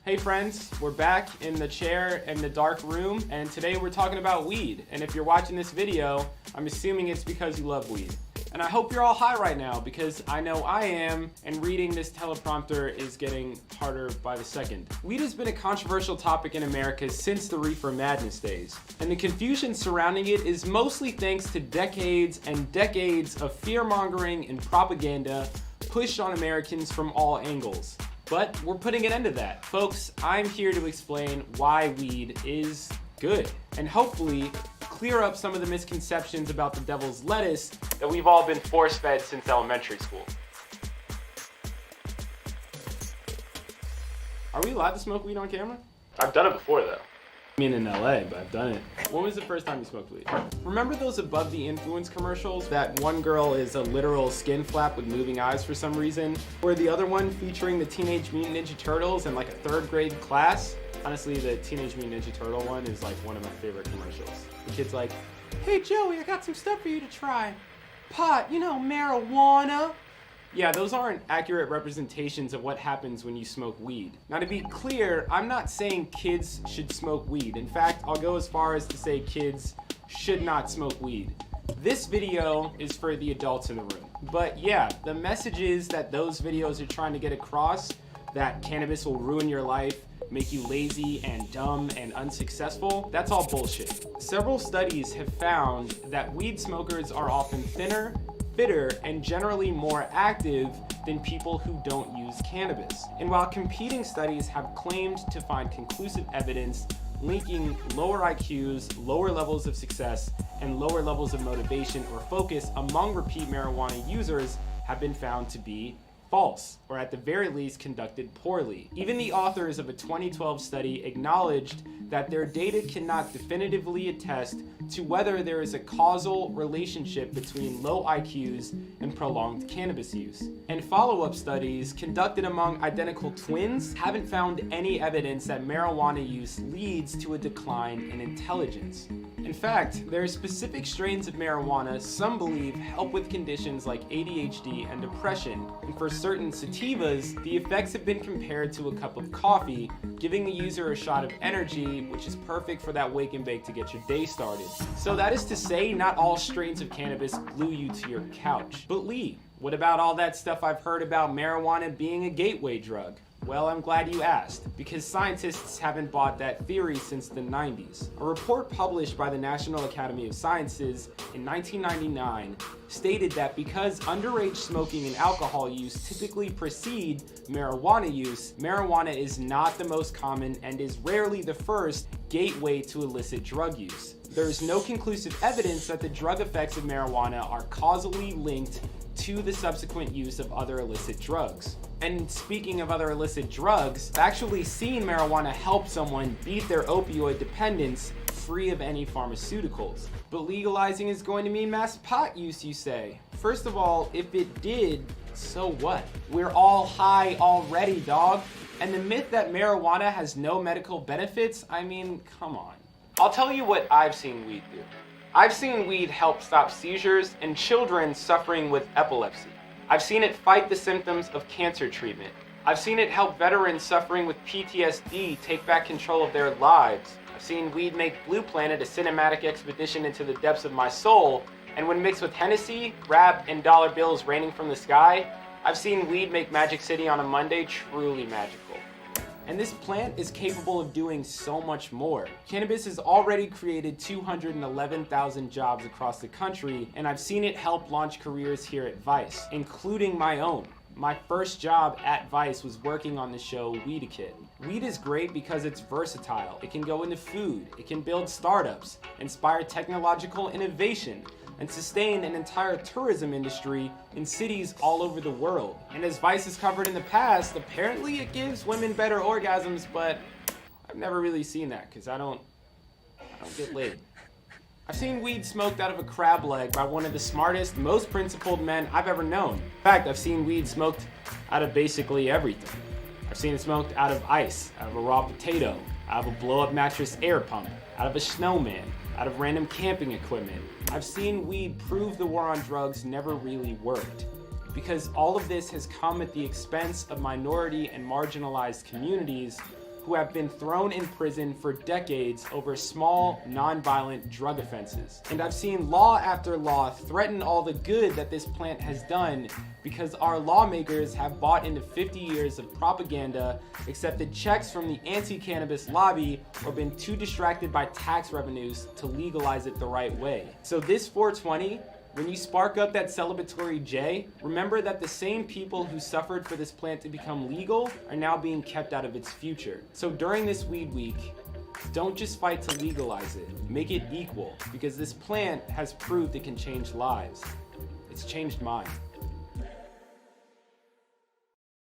Hey friends, we're back in the chair in the dark room, and today we're talking about weed. And if you're watching this video, I'm assuming it's because you love weed. And I hope you're all high right now, because I know I am, and reading this teleprompter is getting harder by the second. Weed has been a controversial topic in America since the Reefer Madness days, and the confusion surrounding it is mostly thanks to decades and decades of fear-mongering and propaganda pushed on Americans from all angles. But we're putting an end to that. Folks, I'm here to explain why weed is good, and hopefully clear up some of the misconceptions about the devil's lettuce that we've all been force-fed since elementary school. Are we allowed to smoke weed on camera? I've done it before though. I mean in LA, but I've done it. When was the first time you smoked weed? Remember those Above the Influence commercials? That one girl is a literal skin flap with moving eyes for some reason? Or the other one featuring the Teenage Mutant Ninja Turtles in like a 3rd grade class? Honestly, the Teenage Mutant Ninja Turtle one is like one of my favorite commercials. The kid's like, "Hey Joey, I got some stuff for you to try. Pot, you know, marijuana." Yeah, those aren't accurate representations of what happens when you smoke weed. Now to be clear, I'm not saying kids should smoke weed. In fact, I'll go as far as to say kids should not smoke weed. This video is for the adults in the room. But yeah, the messages that those videos are trying to get across, that cannabis will ruin your life, make you lazy and dumb and unsuccessful, that's all bullshit. Several studies have found that weed smokers are often thinner, fitter, and generally more active than people who don't use cannabis. And while competing studies have claimed to find conclusive evidence linking lower IQs, lower levels of success, and lower levels of motivation or focus among repeat marijuana users have been found to be false, or at the very least conducted poorly. Even the authors of a 2012 study acknowledged that their data cannot definitively attest to whether there is a causal relationship between low IQs and prolonged cannabis use. And follow-up studies conducted among identical twins haven't found any evidence that marijuana use leads to a decline in intelligence. In fact, there are specific strains of marijuana some believe help with conditions like ADHD and depression, and for certain sativas, the effects have been compared to a cup of coffee, giving the user a shot of energy, which is perfect for that wake and bake to get your day started. So that is to say, not all strains of cannabis glue you to your couch. But Lee, what about all that stuff I've heard about marijuana being a gateway drug? Well, I'm glad you asked, because scientists haven't bought that theory since the 90s. A report published by the National Academy of Sciences in 1999 stated that because underage smoking and alcohol use typically precede marijuana use, marijuana is not the most common and is rarely the first gateway to illicit drug use. There is no conclusive evidence that the drug effects of marijuana are causally linked to the subsequent use of other illicit drugs. And speaking of other illicit drugs, I've actually seen marijuana help someone beat their opioid dependence free of any pharmaceuticals. But legalizing is going to mean mass pot use, you say? First of all, if it did, so what? We're all high already, dog. And the myth that marijuana has no medical benefits, I mean, come on. I'll tell you what I've seen weed do. I've seen weed help stop seizures in children suffering with epilepsy. I've seen it fight the symptoms of cancer treatment. I've seen it help veterans suffering with PTSD take back control of their lives. I've seen weed make Blue Planet a cinematic expedition into the depths of my soul, and when mixed with Hennessy, rap, and dollar bills raining from the sky, I've seen weed make Magic City on a Monday truly magical. And this plant is capable of doing so much more. Cannabis has already created 211,000 jobs across the country, and I've seen it help launch careers here at Vice, including my own. My first job at Vice was working on the show Weedakit. Weed is great because it's versatile. It can go into food, it can build startups, inspire technological innovation, and sustain an entire tourism industry in cities all over the world. And as Vice has covered in the past, apparently it gives women better orgasms, but I've never really seen that because I don't get laid. I've seen weed smoked out of a crab leg by one of the smartest, most principled men I've ever known. In fact, I've seen weed smoked out of basically everything. I've seen it smoked out of ice, out of a raw potato, out of a blow-up mattress air pump, out of a snowman, out of random camping equipment. I've seen weed prove the war on drugs never really worked. Because all of this has come at the expense of minority and marginalized communities who have been thrown in prison for decades over small, non-violent drug offenses. And I've seen law after law threaten all the good that this plant has done because our lawmakers have bought into 50 years of propaganda, accepted checks from the anti-cannabis lobby, or been too distracted by tax revenues to legalize it the right way. So this 420, when you spark up that celebratory J, remember that the same people who suffered for this plant to become legal are now being kept out of its future. So during this weed week, don't just fight to legalize it, make it equal, because this plant has proved it can change lives. It's changed mine.